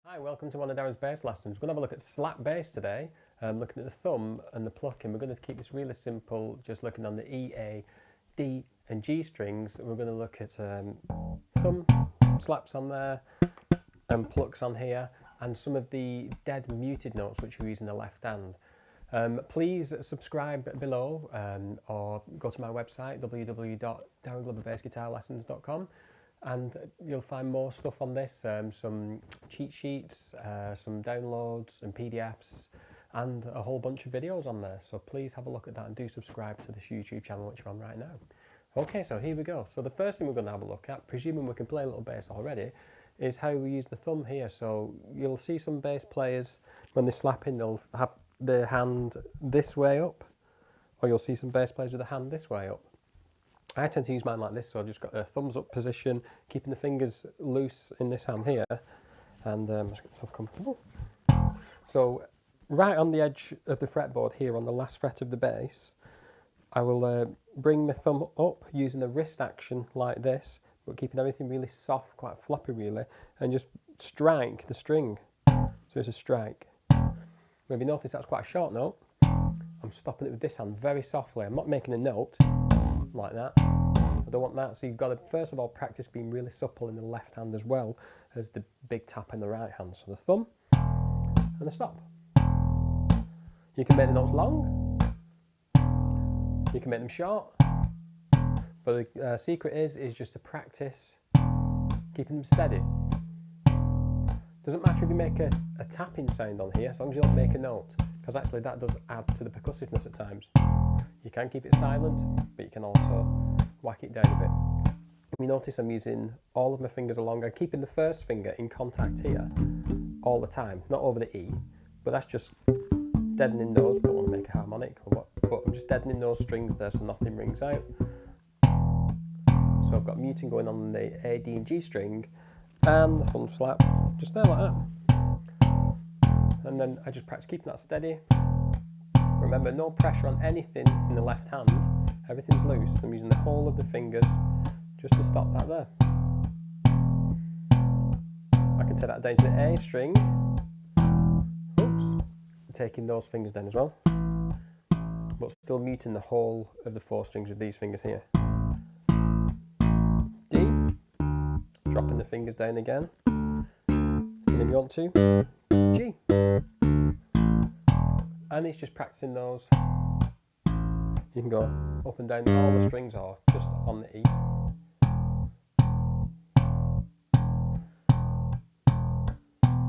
Hi, welcome to one of Darren's bass lessons. We're going to have a look at slap bass today, looking at the thumb and the plucking. We're going to keep this really simple, just looking on the E, A, D and G strings. We're going to look at thumb slaps on there and plucks on here, and some of the dead muted notes which we use in the left hand. Please subscribe below or go to my website www.darrengloverbassguitarlessons.com and you'll find more stuff on this, some cheat sheets, some downloads and PDFs and a whole bunch of videos on there. So please have a look at that and do subscribe to this YouTube channel which you're on right now. Okay, so here we go. So the first thing we're going to have a look at, presuming we can play a little bass already, is how we use the thumb here. So you'll see some bass players, when they're slapping, they'll have their hand this way up, or you'll see some bass players with the hand this way up. I tend to use mine like this, so I've just got a thumbs up position, keeping the fingers loose in this hand here, and just get myself comfortable. So right on the edge of the fretboard here, on the last fret of the bass, I will bring my thumb up using a wrist action like this, but keeping everything really soft, quite floppy really, and just strike the string. So it's a strike. Maybe notice that's quite a short note. I'm stopping it with this hand very softly. I'm not making a note like that. I don't want that. So you've got to first of all practice being really supple in the left hand as well as the big tap in the right hand. So the thumb and the stop. You can make the notes long. You can make them short. But the secret is just to practice keeping them steady. Doesn't matter if you make a tapping sound on here, as long as you don't make a note, because actually that does add to the percussiveness at times. You can keep it silent, but you can also whack it down a bit. You notice I'm using all of my fingers along. I'm keeping the first finger in contact here all the time, not over the E, but that's just deadening those. Don't want to make a harmonic or what, but I'm just deadening those strings there so nothing rings out. So I've got muting going on the A, D and G string, and the thumb slap just there like that. And then I just practice keeping that steady. Remember, no pressure on anything in the left hand. Everything's loose. I'm using the whole of the fingers just to stop that there. I can take that down to the A string. Oops. Taking those fingers down as well. But still muting the whole of the four strings with these fingers here. D. Dropping the fingers down again. And if you want to, G. And it's just practicing those. You can go up and down all the strings or just on the E.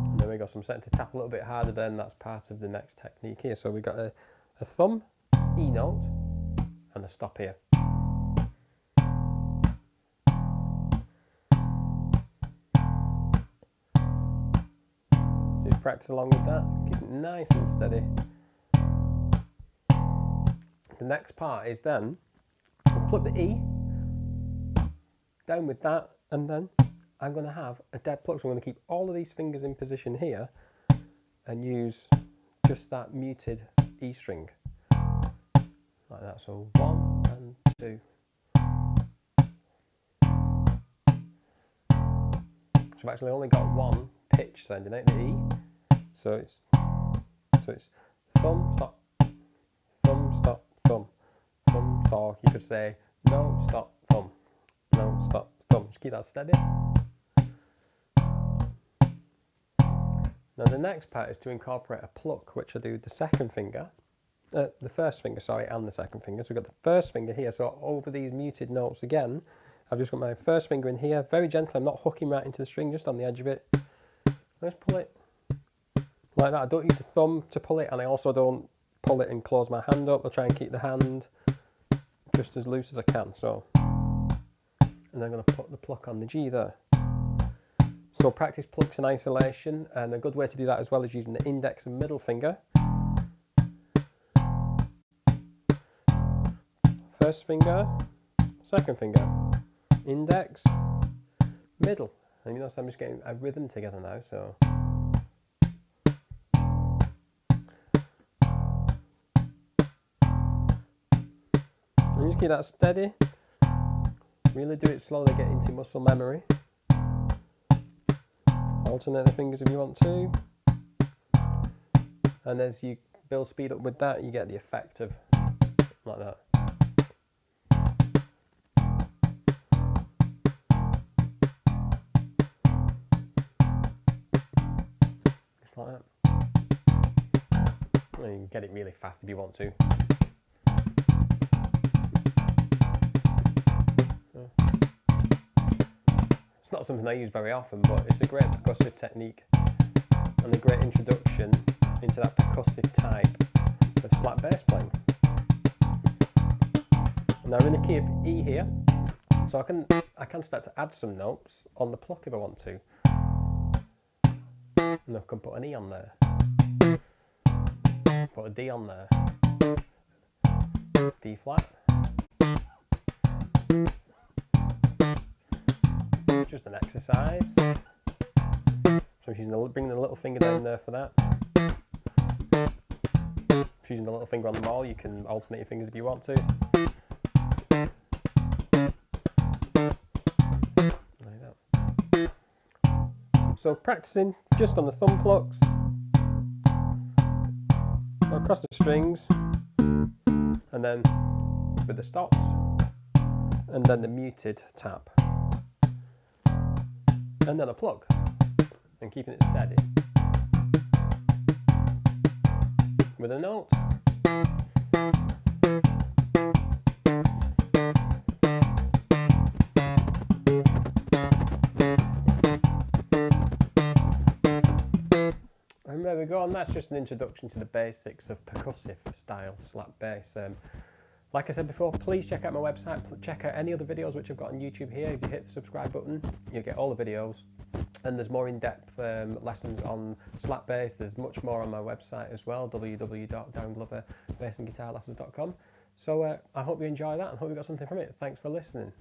And there we go. So I'm starting to tap a little bit harder then. That's part of the next technique here. So we've got a thumb, E note, and a stop here. So you practice along with that. Keep it nice and steady. The next part is then we'll pluck the E down with that, and then I'm going to have a dead pluck. So I'm going to keep all of these fingers in position here and use just that muted E string like that. So 1 and 2. So I've actually only got one pitch sounding out the E. So it's thumb, stop, thumb, stop, thumb, thumb, so you could say no, stop, thumb, no, stop, thumb. Just keep that steady. Now the next part is to incorporate a pluck, which I do with the second finger, the first finger, sorry, and the second finger. So we've got the first finger here, so over these muted notes again, I've just got my first finger in here, very gently. I'm not hooking right into the string, just on the edge of it. Let's pull it like that. I don't use the thumb to pull it, and I also don't pull it and close my hand up. I'll try and keep the hand just as loose as I can. So, and I'm going to put the pluck on the G there. So practice plucks in isolation, and a good way to do that as well is using the index and middle finger. First finger, second finger, index, middle. And you notice I'm just getting a rhythm together now. So. And just keep that steady. Really do it slowly, get into muscle memory. alternate the fingers if you want to. And as you build speed up with that, you get the effect of like that. Just like that. And you can get it really fast if you want to. It's not something I use very often, but it's a great percussive technique and a great introduction into that percussive type of slap bass playing. Now I'm in the key of E here, so I can start to add some notes on the pluck if I want to. And I can put an E on there, put a D on there, D flat. Just an exercise. So I'm bringing the little finger down there for that. If you're using the little finger on the maul, you can alternate your fingers if you want to. Like that. So practicing just on the thumb plucks, across the strings, and then with the stops, and then the muted tap. And then a plug, and keeping it steady. With a note. And there we go, and that's just an introduction to the basics of percussive style slap bass. Like I said before, please check out my website, check out any other videos which I've got on YouTube here. If you hit the subscribe button, you'll get all the videos. And there's more in-depth lessons on slap bass. There's much more on my website as well, www.darrengloverbassandguitarlessons.com. So I hope you enjoy that and hope you got something from it. Thanks for listening.